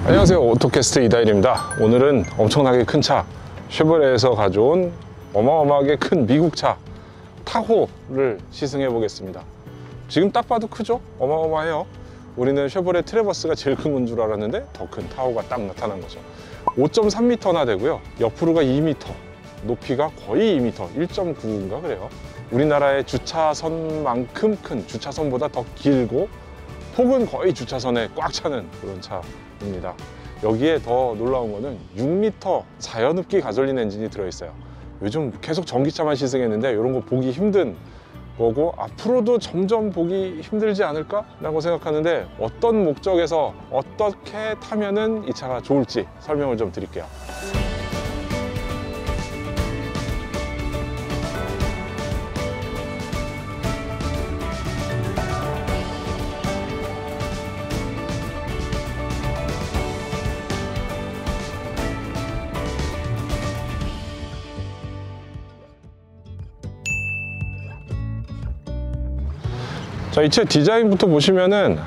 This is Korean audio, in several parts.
안녕하세요, 오토캐스트 이다일입니다. 오늘은 엄청나게 큰 차 쉐보레에서 가져온 어마어마하게 큰 미국 차 타호를 시승해 보겠습니다. 지금 딱 봐도 크죠? 어마어마해요. 우리는 쉐보레 트래버스가 제일 큰 건 줄 알았는데 더 큰 타호가 딱 나타난 거죠. 5.3m나 되고요, 옆으로가 2m, 높이가 거의 2m, 1.9인가 그래요. 우리나라의 주차선만큼 큰, 주차선보다 더 길고 폭은 거의 주차선에 꽉 차는 그런 차입니다. 여기에 더 놀라운 거는 6L 자연흡기 가솔린 엔진이 들어있어요. 요즘 계속 전기차만 시승했는데 이런 거 보기 힘든 거고 앞으로도 점점 보기 힘들지 않을까? 라고 생각하는데 어떤 목적에서 어떻게 타면은 이 차가 좋을지 설명을 좀 드릴게요. 자, 이 차 디자인부터 보시면은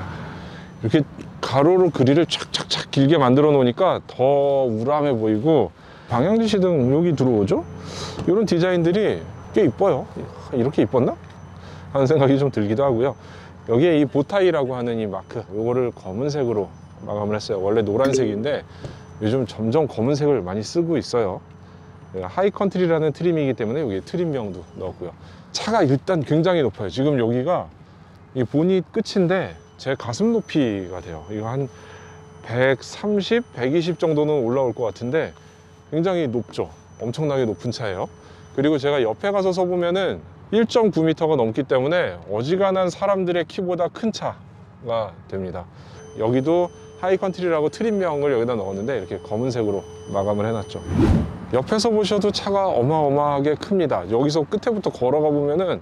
이렇게 가로로 그릴을 촥촥촥 길게 만들어 놓으니까 더 우람해 보이고, 방향지시등 여기 들어오죠? 이런 디자인들이 꽤 이뻐요. 이렇게 이뻤나? 하는 생각이 좀 들기도 하고요. 여기에 이 보타이라고 하는 이 마크, 요거를 검은색으로 마감을 했어요. 원래 노란색인데 요즘 점점 검은색을 많이 쓰고 있어요. 하이컨트리라는 트림이기 때문에 여기에 트림명도 넣었고요. 차가 일단 굉장히 높아요. 지금 여기가 이 보닛 끝인데 제 가슴 높이가 돼요. 이거 한 130, 120 정도는 올라올 것 같은데 굉장히 높죠. 엄청나게 높은 차예요. 그리고 제가 옆에 가서 서보면은 1.9m가 넘기 때문에 어지간한 사람들의 키보다 큰 차가 됩니다. 여기도 하이컨트리라고 트림명을 여기다 넣었는데 이렇게 검은색으로 마감을 해놨죠. 옆에서 보셔도 차가 어마어마하게 큽니다. 여기서 끝에부터 걸어가 보면은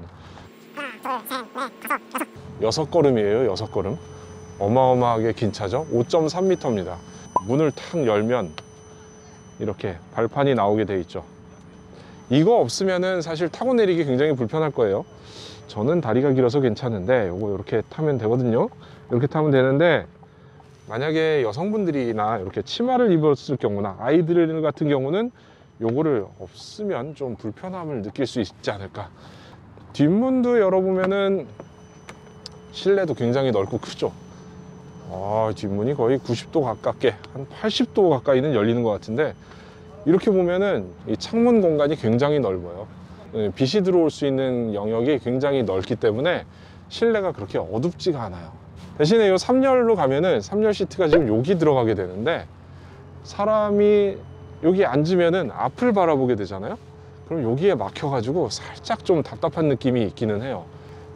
6걸음이에요. 6걸음. 어마어마하게 긴 차죠. 5.3m입니다. 문을 탁 열면 이렇게 발판이 나오게 돼 있죠. 이거 없으면은 사실 타고 내리기 굉장히 불편할 거예요. 저는 다리가 길어서 괜찮은데 요거 이렇게 타면 되거든요. 이렇게 타면 되는데 만약에 여성분들이나 이렇게 치마를 입었을 경우나 아이들 같은 경우는 요거를 없으면 좀 불편함을 느낄 수 있지 않을까. 뒷문도 열어보면은 실내도 굉장히 넓고 크죠. 뒷문이 거의 90도 가깝게, 한 80도 가까이는 열리는 것 같은데, 이렇게 보면은 이 창문 공간이 굉장히 넓어요. 빛이 들어올 수 있는 영역이 굉장히 넓기 때문에 실내가 그렇게 어둡지가 않아요. 대신에 이 3열로 가면은 3열 시트가 지금 여기 들어가게 되는데, 사람이 여기 앉으면은 앞을 바라보게 되잖아요. 그럼 여기에 막혀가지고 살짝 좀 답답한 느낌이 있기는 해요.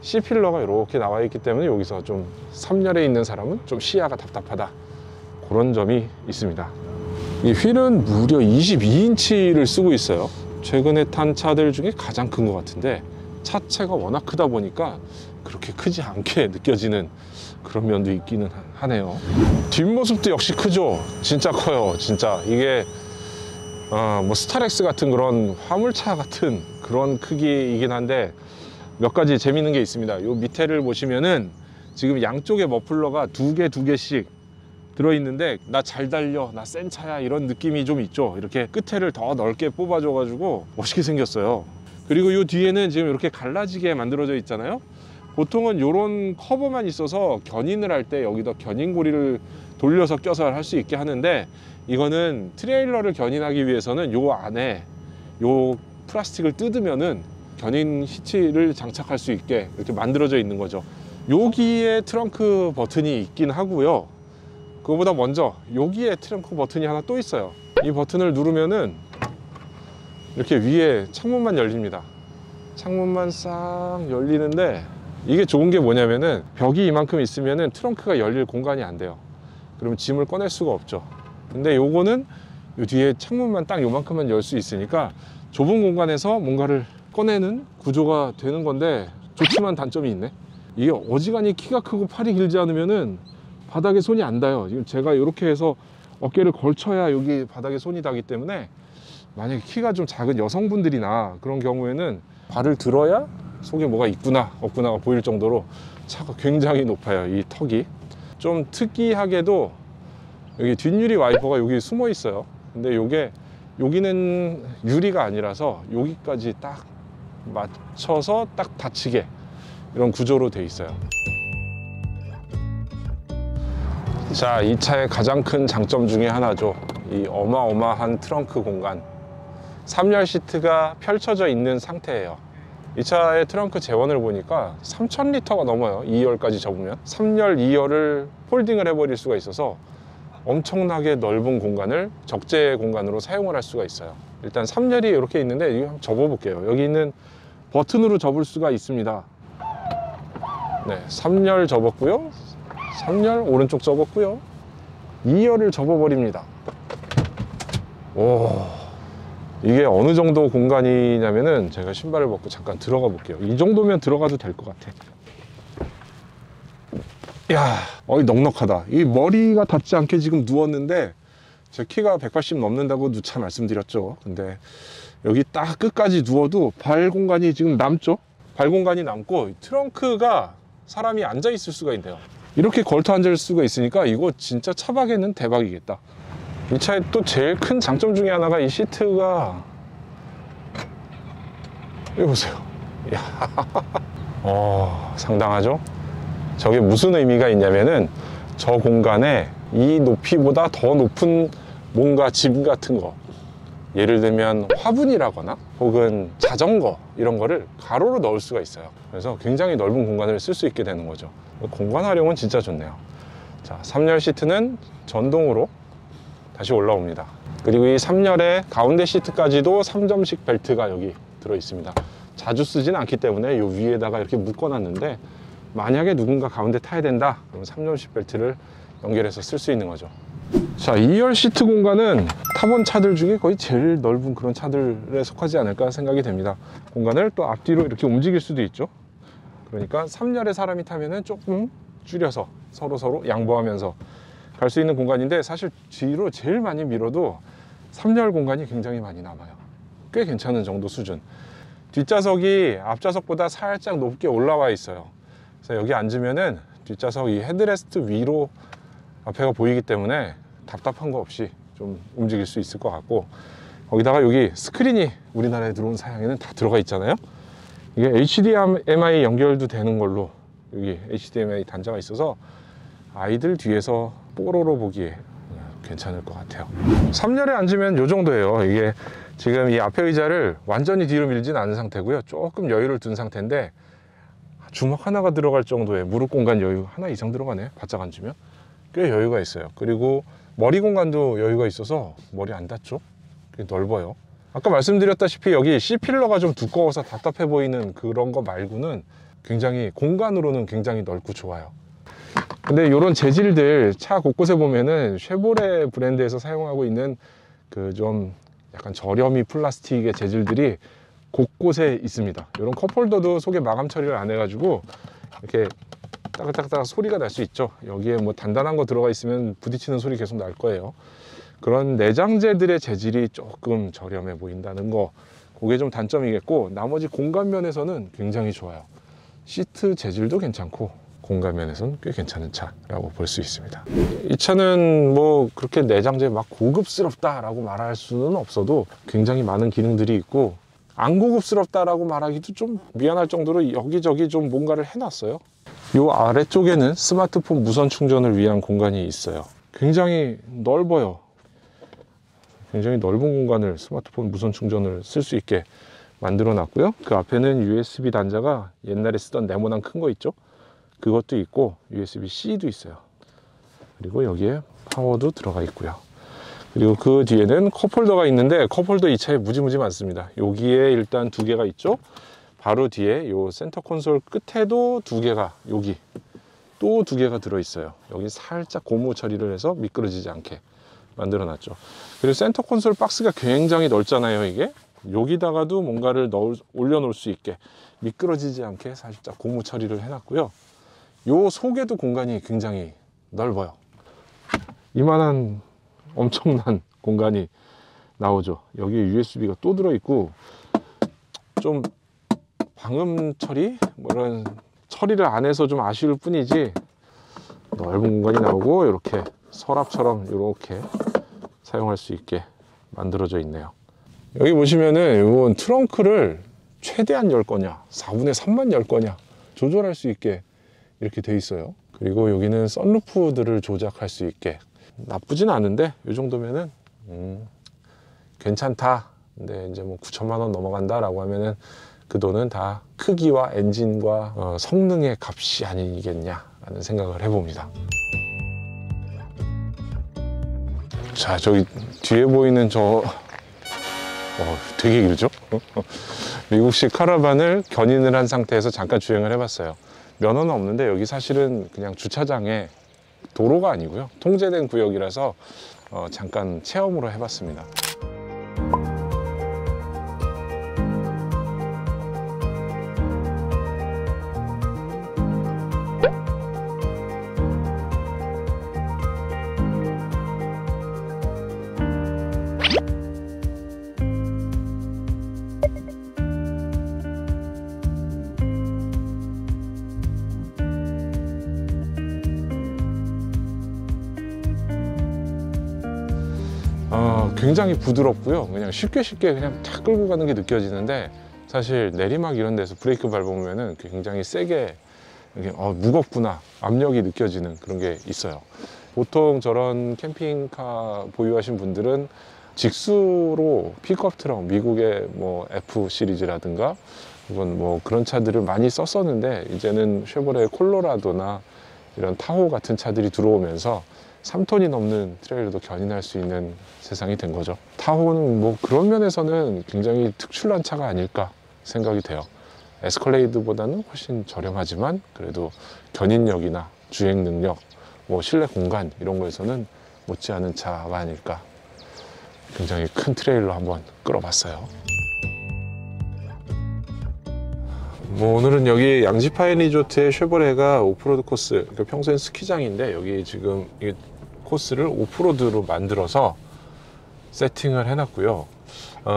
C필러가 이렇게 나와 있기 때문에 여기서 좀 3열에 있는 사람은 좀 시야가 답답하다, 그런 점이 있습니다. 이 휠은 무려 22인치를 쓰고 있어요. 최근에 탄 차들 중에 가장 큰 것 같은데, 차체가 워낙 크다 보니까 그렇게 크지 않게 느껴지는 그런 면도 있기는 하네요. 뒷모습도 역시 크죠. 진짜 커요. 진짜 이게 뭐 스타렉스 같은 그런 화물차 같은 그런 크기이긴 한데, 몇 가지 재밌는 게 있습니다. 요 밑에를 보시면은 지금 양쪽에 머플러가 두 개씩 들어있는데, 나 잘 달려, 나 센 차야, 이런 느낌이 좀 있죠. 이렇게 끝에를 더 넓게 뽑아줘 가지고 멋있게 생겼어요. 그리고 요 뒤에는 지금 이렇게 갈라지게 만들어져 있잖아요. 보통은 요런 커버만 있어서 견인을 할 때 여기다 견인고리를 돌려서 껴서 할 수 있게 하는데, 이거는 트레일러를 견인하기 위해서는 요 안에 요 플라스틱을 뜯으면은 견인 히치를 장착할 수 있게 이렇게 만들어져 있는 거죠. 여기에 트렁크 버튼이 있긴 하고요. 그거보다 먼저 여기에 트렁크 버튼이 하나 또 있어요. 이 버튼을 누르면은 이렇게 위에 창문만 열립니다. 창문만 싹 열리는데, 이게 좋은 게 뭐냐면은 벽이 이만큼 있으면은 트렁크가 열릴 공간이 안 돼요. 그러면 짐을 꺼낼 수가 없죠. 근데 요거는 요 뒤에 창문만 딱 요만큼만 열 수 있으니까 좁은 공간에서 뭔가를 꺼내는 구조가 되는 건데, 좋지만 단점이 있네. 이게 어지간히 키가 크고 팔이 길지 않으면은 바닥에 손이 안 닿아요. 지금 제가 이렇게 해서 어깨를 걸쳐야 여기 바닥에 손이 닿기 때문에, 만약에 키가 좀 작은 여성분들이나 그런 경우에는 발을 들어야 속에 뭐가 있구나 없구나가 보일 정도로 차가 굉장히 높아요. 이 턱이 좀 특이하게도 여기 뒷유리 와이퍼가 여기 숨어 있어요. 근데 여기는 유리가 아니라서 여기까지 딱 맞춰서 딱 닫히게 이런 구조로 돼 있어요. 자, 이 차의 가장 큰 장점 중에 하나죠. 이 어마어마한 트렁크 공간. 3열 시트가 펼쳐져 있는 상태예요. 이 차의 트렁크 재원을 보니까 3000리터가 넘어요. 2열까지 접으면 3열 2열을 폴딩을 해버릴 수가 있어서 엄청나게 넓은 공간을 적재 공간으로 사용을 할 수가 있어요. 일단 3열이 이렇게 있는데 이거 한번 접어 볼게요. 여기 있는 버튼으로 접을 수가 있습니다. 네, 3열 접었고요, 3열 오른쪽 접었고요, 2열을 접어 버립니다. 오, 이게 어느 정도 공간이냐면은 제가 신발을 벗고 잠깐 들어가 볼게요. 이 정도면 들어가도 될 것 같아. 이야, 넉넉하다. 이 머리가 닿지 않게 지금 누웠는데 제 키가 180 넘는다고 누차 말씀드렸죠. 근데 여기 딱 끝까지 누워도 발 공간이 지금 남죠. 발 공간이 남고 트렁크가 사람이 앉아 있을 수가 있네요. 이렇게 걸터 앉을 수가 있으니까 이거 진짜 차박에는 대박이겠다. 이 차의 또 제일 큰 장점 중에 하나가 이 시트가, 이거 보세요. 이야. 상당하죠? 저게 무슨 의미가 있냐면은 저 공간에 이 높이보다 더 높은 뭔가 짐 같은 거, 예를 들면 화분이라거나 혹은 자전거 이런 거를 가로로 넣을 수가 있어요. 그래서 굉장히 넓은 공간을 쓸 수 있게 되는 거죠. 공간 활용은 진짜 좋네요. 자, 3열 시트는 전동으로 다시 올라옵니다. 그리고 이 3열의 가운데 시트까지도 3점식 벨트가 여기 들어 있습니다. 자주 쓰진 않기 때문에 이 위에다가 이렇게 묶어 놨는데, 만약에 누군가 가운데 타야 된다 그러면 3점식 벨트를 연결해서 쓸 수 있는 거죠. 자, 2열 시트 공간은 타본 차들 중에 거의 제일 넓은 그런 차들에 속하지 않을까 생각이 됩니다. 공간을 또 앞뒤로 이렇게 움직일 수도 있죠. 그러니까 3열에 사람이 타면은 조금 줄여서 서로 양보하면서 갈 수 있는 공간인데, 사실 뒤로 제일 많이 밀어도 3열 공간이 굉장히 많이 남아요. 꽤 괜찮은 정도 수준. 뒷좌석이 앞좌석보다 살짝 높게 올라와 있어요. 그래서 여기 앉으면은 뒷좌석 이 헤드레스트 위로 앞에가 보이기 때문에 답답한 거 없이 좀 움직일 수 있을 것 같고, 거기다가 여기 스크린이 우리나라에 들어온 사양에는 다 들어가 있잖아요. 이게 HDMI 연결도 되는 걸로 여기 HDMI 단자가 있어서 아이들 뒤에서 뽀로로 보기에 괜찮을 것 같아요. 3열에 앉으면 이 정도예요. 이게 지금 이 앞에 의자를 완전히 뒤로 밀진 않은 상태고요. 조금 여유를 둔 상태인데 주먹 하나가 들어갈 정도의 무릎 공간 여유 하나 이상 들어가네. 바짝 앉으면 꽤 여유가 있어요. 그리고 머리 공간도 여유가 있어서 머리 안 닿죠? 넓어요. 아까 말씀드렸다시피 여기 C필러가 좀 두꺼워서 답답해 보이는 그런 거 말고는 굉장히 공간으로는 굉장히 넓고 좋아요. 근데 이런 재질들 차 곳곳에 보면은 쉐보레 브랜드에서 사용하고 있는 그 좀 약간 저렴이 플라스틱의 재질들이 곳곳에 있습니다. 이런 컵홀더도 속에 마감 처리를 안 해가지고 이렇게 따각따각 소리가 날 수 있죠. 여기에 뭐 단단한 거 들어가 있으면 부딪히는 소리 계속 날 거예요. 그런 내장재들의 재질이 조금 저렴해 보인다는 거, 그게 좀 단점이겠고, 나머지 공간 면에서는 굉장히 좋아요. 시트 재질도 괜찮고 공간 면에서는 꽤 괜찮은 차라고 볼 수 있습니다. 이 차는 뭐 그렇게 내장재 막 고급스럽다라고 말할 수는 없어도 굉장히 많은 기능들이 있고, 안 고급스럽다라고 말하기도 좀 미안할 정도로 여기저기 좀 뭔가를 해놨어요. 이 아래쪽에는 스마트폰 무선 충전을 위한 공간이 있어요. 굉장히 넓어요. 굉장히 넓은 공간을 스마트폰 무선 충전을 쓸 수 있게 만들어 놨고요. 그 앞에는 USB 단자가 옛날에 쓰던 네모난 큰 거 있죠? 그것도 있고 USB-C도 있어요. 그리고 여기에 파워도 들어가 있고요. 그리고 그 뒤에는 컵홀더가 있는데, 컵홀더 이 차에 무지무지 많습니다. 여기에 일단 2개가 있죠. 바로 뒤에 요 센터 콘솔 끝에도 2개가, 여기 또 2개가 들어있어요. 여기 살짝 고무 처리를 해서 미끄러지지 않게 만들어 놨죠. 그리고 센터 콘솔 박스가 굉장히 넓잖아요. 이게 여기다가도 뭔가를 올려놓을 수 있게 미끄러지지 않게 살짝 고무 처리를 해놨고요. 요 속에도 공간이 굉장히 넓어요. 이만한 엄청난 공간이 나오죠. 여기 USB가 또 들어있고, 좀 방음 처리? 뭐 이런 처리를 안 해서 좀 아쉬울 뿐이지 넓은 공간이 나오고, 이렇게 서랍처럼 이렇게 사용할 수 있게 만들어져 있네요. 여기 보시면은 이건 트렁크를 최대한 열 거냐 4분의 3만 열 거냐 조절할 수 있게 이렇게 돼 있어요. 그리고 여기는 썬루프들을 조작할 수 있게, 나쁘진 않은데 이 정도면은 괜찮다. 근데 이제 뭐 9천만 원 넘어간다 라고 하면은 그 돈은 다 크기와 엔진과 성능의 값이 아니겠냐 라는 생각을 해봅니다. 자, 저기 뒤에 보이는 저 되게 길죠? 미국식 카라반을 견인을 한 상태에서 잠깐 주행을 해봤어요. 면허는 없는데 여기 사실은 그냥 주차장에, 도로가 아니고요, 통제된 구역이라서 잠깐 체험으로 해봤습니다. 굉장히 부드럽고요. 그냥 쉽게 그냥 탁 끌고 가는 게 느껴지는데, 사실 내리막 이런 데서 브레이크 밟으면은 굉장히 세게 무겁구나, 압력이 느껴지는 그런 게 있어요. 보통 저런 캠핑카 보유하신 분들은 직수로 픽업 트럭, 미국의 뭐 F 시리즈라든가 혹은 뭐 그런 차들을 많이 썼었는데, 이제는 쉐보레 콜로라도나 이런 타호 같은 차들이 들어오면서 3톤이 넘는 트레일러도 견인할 수 있는 세상이 된 거죠. 타호는 뭐 그런 면에서는 굉장히 특출난 차가 아닐까 생각이 돼요. 에스컬레이드보다는 훨씬 저렴하지만 그래도 견인력이나 주행 능력, 뭐 실내 공간 이런 거에서는 못지않은 차가 아닐까. 굉장히 큰 트레일러 한번 끌어봤어요. 뭐 오늘은 여기 양지파인 리조트의 쉐보레가 오프로드 코스, 그러니까 평소엔 스키장인데 여기 지금 이 코스를 오프로드로 만들어서 세팅을 해놨고요.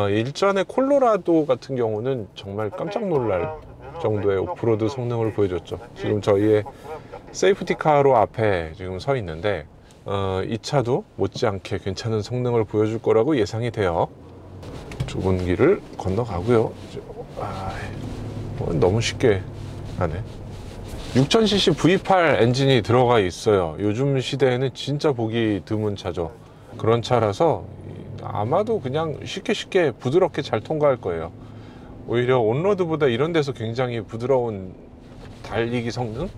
일전에 콜로라도 같은 경우는 정말 깜짝 놀랄 정도의 오프로드 성능을 보여줬죠. 지금 저희의 세이프티카로 앞에 지금 서 있는데 이 차도 못지않게 괜찮은 성능을 보여줄 거라고 예상이 돼요. 좁은 길을 건너가고요. 너무 쉽게 하네. 6000cc V8 엔진이 들어가 있어요. 요즘 시대에는 진짜 보기 드문 차죠. 그런 차라서 아마도 그냥 쉽게 부드럽게 잘 통과할 거예요. 오히려 온로드보다 이런 데서 굉장히 부드러운 달리기 성능,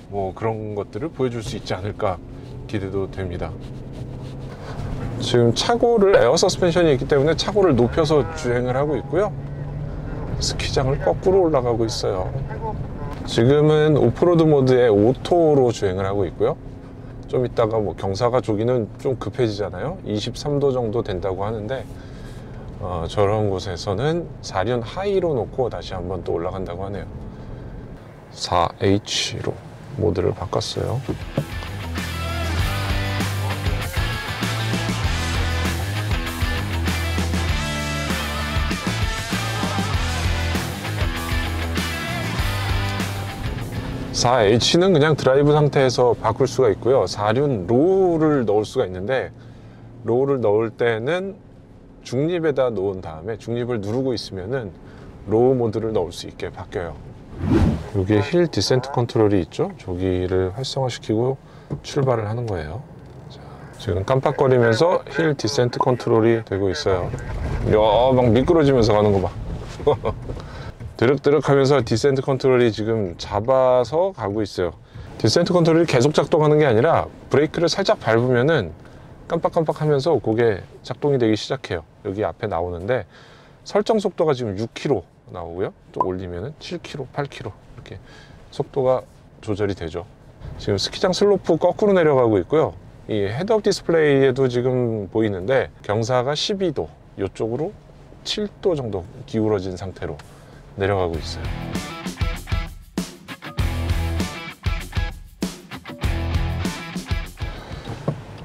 뭐 그런 것들을 보여줄 수 있지 않을까 기대도 됩니다. 지금 차고를 에어 서스펜션이 있기 때문에 차고를 높여서 주행을 하고 있고요. 스키장을 거꾸로 올라가고 있어요. 지금은 오프로드 모드의 오토로 주행을 하고 있고요. 좀 이따가 뭐 경사가 저기는 좀 급해지잖아요. 23도 정도 된다고 하는데 저런 곳에서는 4륜 하이로 놓고 다시 한번 또 올라간다고 하네요. 4H로 모드를 바꿨어요. 4H는 그냥 드라이브 상태에서 바꿀 수가 있고요. 4륜 로우를 넣을 수가 있는데, 로우를 넣을 때는 중립에다 놓은 다음에 중립을 누르고 있으면은 로우 모드를 넣을 수 있게 바뀌어요. 여기에 힐 디센트 컨트롤이 있죠. 저기를 활성화시키고 출발을 하는 거예요. 자, 지금 깜빡거리면서 힐 디센트 컨트롤이 되고 있어요. 이야, 막 미끄러지면서 가는 거 봐. 드륵드륵 하면서 디센트 컨트롤이 지금 잡아서 가고 있어요. 디센트 컨트롤이 계속 작동하는 게 아니라 브레이크를 살짝 밟으면은 깜빡깜빡 하면서 그게 작동이 되기 시작해요. 여기 앞에 나오는데 설정 속도가 지금 6km 나오고요. 또 올리면은 7km, 8km 이렇게 속도가 조절이 되죠. 지금 스키장 슬로프 거꾸로 내려가고 있고요. 이 헤드업 디스플레이에도 지금 보이는데 경사가 12도, 이쪽으로 7도 정도 기울어진 상태로 내려가고 있어요.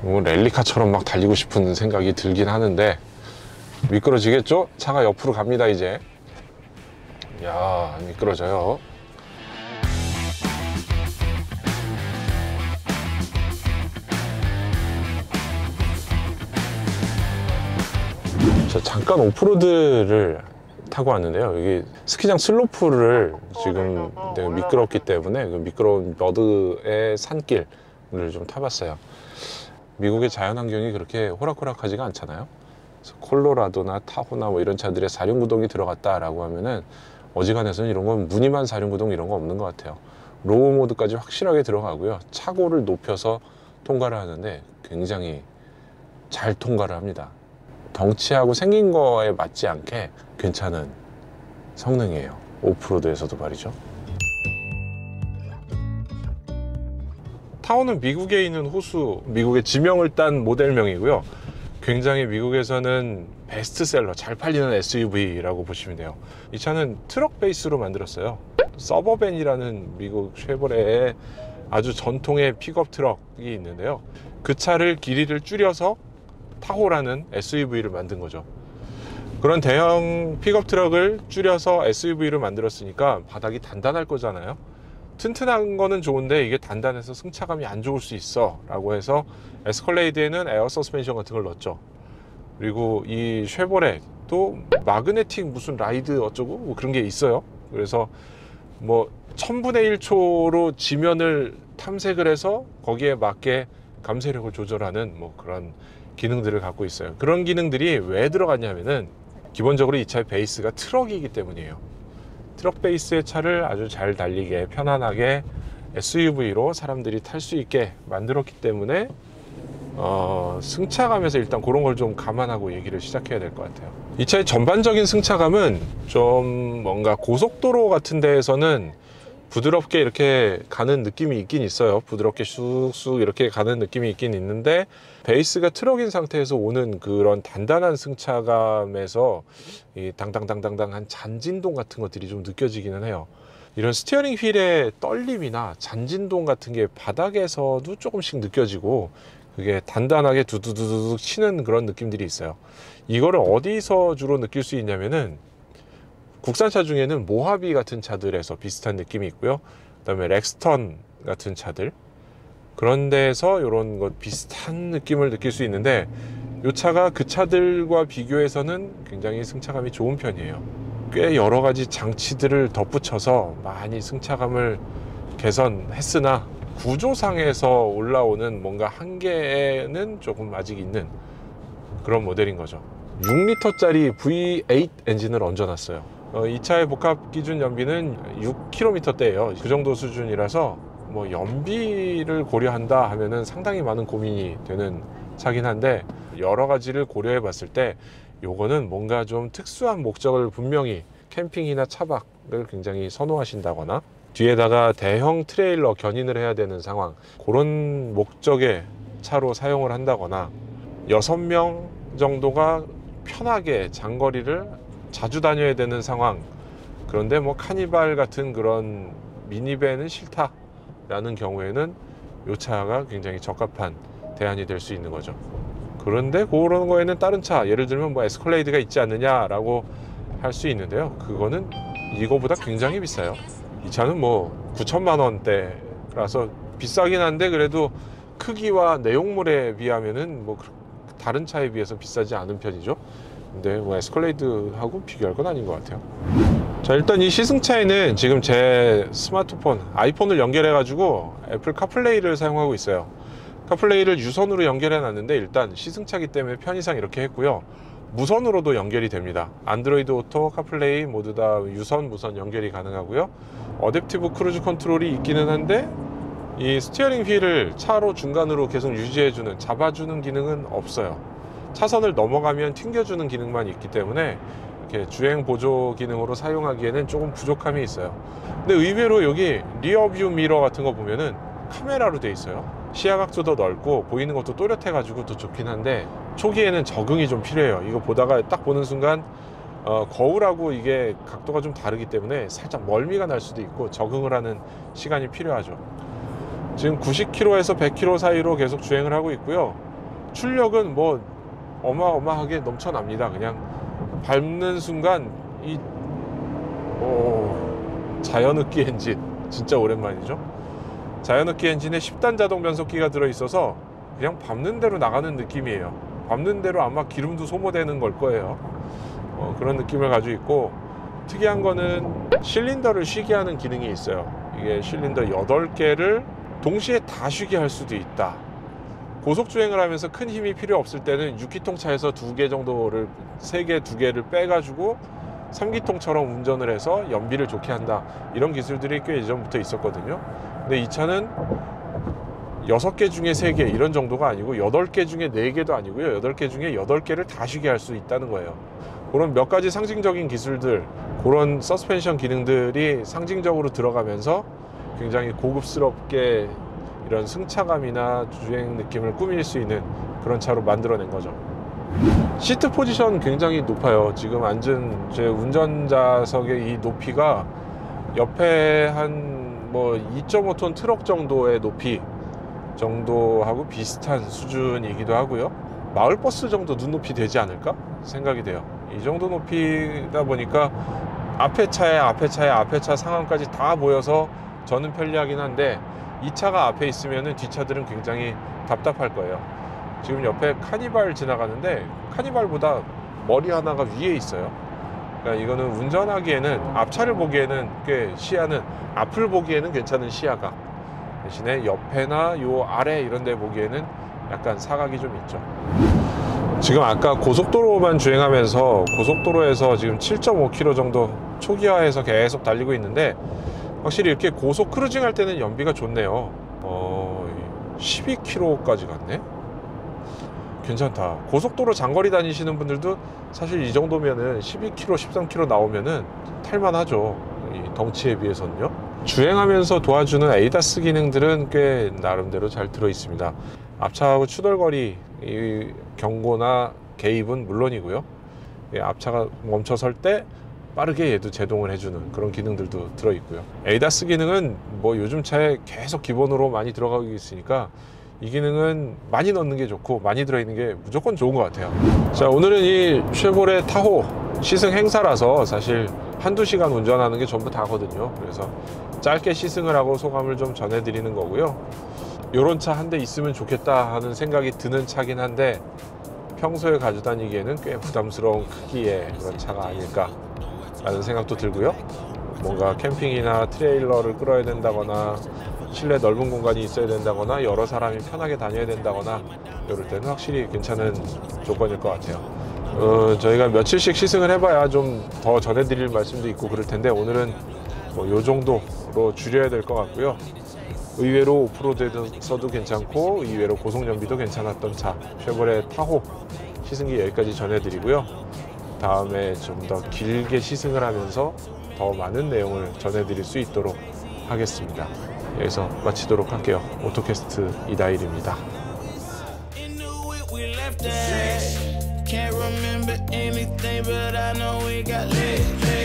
랠리카처럼 막 달리고 싶은 생각이 들긴 하는데 미끄러지겠죠? 차가 옆으로 갑니다 이제. 야, 미끄러져요. 저 잠깐 오프로드를 타고 왔는데요. 여기 스키장 슬로프를 지금 내가 미끄럽기 때문에 그 미끄러운 머드의 산길을 좀 타봤어요. 미국의 자연환경이 그렇게 호락호락하지가 않잖아요. 그래서 콜로라도나 타호나 뭐 이런 차들의 사륜구동이 들어갔다라고 하면은 어지간해서는 이런 건 무늬만 사륜구동 이런 거 없는 것 같아요. 로우 모드까지 확실하게 들어가고요. 차고를 높여서 통과를 하는데 굉장히 잘 통과를 합니다. 덩치하고 생긴 거에 맞지 않게 괜찮은 성능이에요. 오프로드에서도 말이죠. 타호는 미국에 있는 호수, 미국의 지명을 딴 모델명이고요. 굉장히 미국에서는 베스트셀러, 잘 팔리는 SUV라고 보시면 돼요. 이 차는 트럭 베이스로 만들었어요. 서버밴이라는 미국 쉐보레의 아주 전통의 픽업 트럭이 있는데요. 그 차를 길이를 줄여서 타호라는 SUV를 만든 거죠. 그런 대형 픽업 트럭을 줄여서 SUV를 만들었으니까 바닥이 단단할 거잖아요. 튼튼한 거는 좋은데 이게 단단해서 승차감이 안 좋을 수 있어 라고 해서 에스컬레이드에는 에어 서스펜션 같은 걸 넣었죠. 그리고 이 쉐보레도 마그네틱 무슨 라이드 어쩌고 뭐 그런 게 있어요. 그래서 뭐 1000분의 1초로 지면을 탐색을 해서 거기에 맞게 감쇄력을 조절하는 뭐 그런 기능들을 갖고 있어요. 그런 기능들이 왜 들어갔냐면은 기본적으로 이 차의 베이스가 트럭이기 때문이에요. 트럭 베이스의 차를 아주 잘 달리게 편안하게 SUV로 사람들이 탈 수 있게 만들었기 때문에 승차감에서 일단 그런 걸 좀 감안하고 얘기를 시작해야 될 것 같아요. 이 차의 전반적인 승차감은 좀 뭔가 고속도로 같은 데에서는 부드럽게 이렇게 가는 느낌이 있긴 있어요. 부드럽게 쑥쑥 이렇게 가는 느낌이 있긴 있는데 베이스가 트럭인 상태에서 오는 그런 단단한 승차감에서 이 당당당당당한 잔진동 같은 것들이 좀 느껴지기는 해요. 이런 스티어링 휠의 떨림이나 잔진동 같은 게 바닥에서도 조금씩 느껴지고 그게 단단하게 두두두둑 치는 그런 느낌들이 있어요. 이거를 어디서 주로 느낄 수 있냐면은 국산차 중에는 모하비 같은 차들에서 비슷한 느낌이 있고요. 그 다음에 렉스턴 같은 차들 그런 데에서 이런 것 비슷한 느낌을 느낄 수 있는데 이 차가 그 차들과 비교해서는 굉장히 승차감이 좋은 편이에요. 꽤 여러 가지 장치들을 덧붙여서 많이 승차감을 개선했으나 구조상에서 올라오는 뭔가 한계는 조금 아직 있는 그런 모델인 거죠. 6리터짜리 V8 엔진을 얹어놨어요. 이 차의 복합 기준 연비는 6km대예요. 그 정도 수준이라서 뭐 연비를 고려한다 하면은 상당히 많은 고민이 되는 차긴 한데 여러 가지를 고려해 봤을 때 요거는 뭔가 좀 특수한 목적을 분명히 캠핑이나 차박을 굉장히 선호하신다거나 뒤에다가 대형 트레일러 견인을 해야 되는 상황 그런 목적의 차로 사용을 한다거나 6명 정도가 편하게 장거리를 자주 다녀야 되는 상황 그런데 뭐 카니발 같은 그런 미니밴은 싫다 라는 경우에는 이 차가 굉장히 적합한 대안이 될 수 있는 거죠. 그런데 그런 거에는 다른 차 예를 들면 뭐 에스컬레이드가 있지 않느냐 라고 할 수 있는데요. 그거는 이거보다 굉장히 비싸요. 이 차는 뭐 9천만 원대라서 비싸긴 한데 그래도 크기와 내용물에 비하면은 뭐 다른 차에 비해서 비싸지 않은 편이죠. 근데 뭐 에스컬레이드하고 비교할 건 아닌 것 같아요. 자, 일단 이 시승차에는 지금 제 스마트폰 아이폰을 연결해 가지고 애플 카플레이를 사용하고 있어요. 카플레이를 유선으로 연결해 놨는데 일단 시승차기 때문에 편의상 이렇게 했고요. 무선으로도 연결이 됩니다. 안드로이드 오토, 카플레이 모두 다 유선, 무선 연결이 가능하고요. 어댑티브 크루즈 컨트롤이 있기는 한데 이 스티어링 휠을 차로 중간으로 계속 유지해주는 잡아주는 기능은 없어요. 차선을 넘어가면 튕겨주는 기능만 있기 때문에 이렇게 주행 보조 기능으로 사용하기에는 조금 부족함이 있어요. 근데 의외로 여기 리어뷰 미러 같은 거 보면은 카메라로 돼 있어요. 시야각도도 넓고 보이는 것도 또렷해 가지고 더 좋긴 한데 초기에는 적응이 좀 필요해요. 이거 보다가 딱 보는 순간 거울하고 이게 각도가 좀 다르기 때문에 살짝 멀미가 날 수도 있고 적응을 하는 시간이 필요하죠. 지금 90km에서 100km 사이로 계속 주행을 하고 있고요. 출력은 뭐 어마어마하게 넘쳐납니다. 그냥 밟는 순간 이 자연흡기 엔진 진짜 오랜만이죠. 자연흡기 엔진에 10단 자동 변속기가 들어있어서 그냥 밟는 대로 나가는 느낌이에요. 밟는 대로 아마 기름도 소모되는 걸 거예요. 그런 느낌을 가지고 있고, 특이한 거는 실린더를 쉬게 하는 기능이 있어요. 이게 실린더 8개를 동시에 다 쉬게 할 수도 있다. 고속주행을 하면서 큰 힘이 필요 없을 때는 6기통 차에서 2개 정도를 3개, 2개를 빼가지고 3기통처럼 운전을 해서 연비를 좋게 한다. 이런 기술들이 꽤 예전부터 있었거든요. 근데 이 차는 6개 중에 3개 이런 정도가 아니고 8개 중에 4개도 아니고요. 8개 중에 8개를 다 쉬게 할 수 있다는 거예요. 그런 몇 가지 상징적인 기술들, 그런 서스펜션 기능들이 상징적으로 들어가면서 굉장히 고급스럽게 이런 승차감이나 주행 느낌을 꾸밀 수 있는 그런 차로 만들어낸 거죠. 시트 포지션 굉장히 높아요. 지금 앉은 제 운전자석의 이 높이가 옆에 한 뭐 2.5톤 트럭 정도의 높이 정도하고 비슷한 수준이기도 하고요. 마을버스 정도 눈높이 되지 않을까 생각이 돼요. 이 정도 높이다 보니까 앞에 차 상황까지 다 보여서 저는 편리하긴 한데, 이 차가 앞에 있으면 뒷차들은 굉장히 답답할 거예요. 지금 옆에 카니발 지나가는데 카니발보다 머리 하나가 위에 있어요. 그러니까 이거는 운전하기에는, 앞차를 보기에는 꽤 시야는, 앞을 보기에는 괜찮은 시야가, 대신에 옆에나 요 아래 이런 데 보기에는 약간 사각이 좀 있죠. 지금 아까 고속도로만 주행하면서 고속도로에서 지금 7.5km 정도 초기화해서 계속 달리고 있는데, 확실히 이렇게 고속 크루징 할 때는 연비가 좋네요. 12km까지 갔네. 괜찮다. 고속도로 장거리 다니시는 분들도 사실 이 정도면은 12km, 13km 나오면은 탈만하죠. 이 덩치에 비해서는요. 주행하면서 도와주는 에이다스 기능들은 꽤 나름대로 잘 들어 있습니다. 앞차하고 추돌거리 경고나 개입은 물론이고요. 앞차가 멈춰설 때 빠르게 얘도 제동을 해주는 그런 기능들도 들어 있고요. 에이다스 기능은 뭐 요즘 차에 계속 기본으로 많이 들어가고 있으니까 이 기능은 많이 넣는 게 좋고, 많이 들어있는 게 무조건 좋은 것 같아요. 자, 오늘은 이 쉐보레 타호 시승 행사라서 사실 한두 시간 운전하는 게 전부 다거든요. 그래서 짧게 시승을 하고 소감을 좀 전해드리는 거고요. 요런 차 한 대 있으면 좋겠다 하는 생각이 드는 차긴 한데, 평소에 가지고 다니기에는 꽤 부담스러운 크기의 그런 차가 아닐까 라는 생각도 들고요. 뭔가 캠핑이나 트레일러를 끌어야 된다거나 실내 넓은 공간이 있어야 된다거나 여러 사람이 편하게 다녀야 된다거나 이럴 때는 확실히 괜찮은 조건일 것 같아요. 저희가 며칠씩 시승을 해봐야 좀 더 전해드릴 말씀도 있고 그럴 텐데, 오늘은 뭐 요 정도로 줄여야 될 것 같고요. 의외로 오프로드에서도 괜찮고 의외로 고속연비도 괜찮았던 차 쉐보레 타호 시승기 여기까지 전해드리고요. 다음에 좀 더 길게 시승을 하면서 더 많은 내용을 전해드릴 수 있도록 하겠습니다. 여기서 마치도록 할게요. 오토캐스트 이다일입니다. Can't remember anything, but I know we got lit.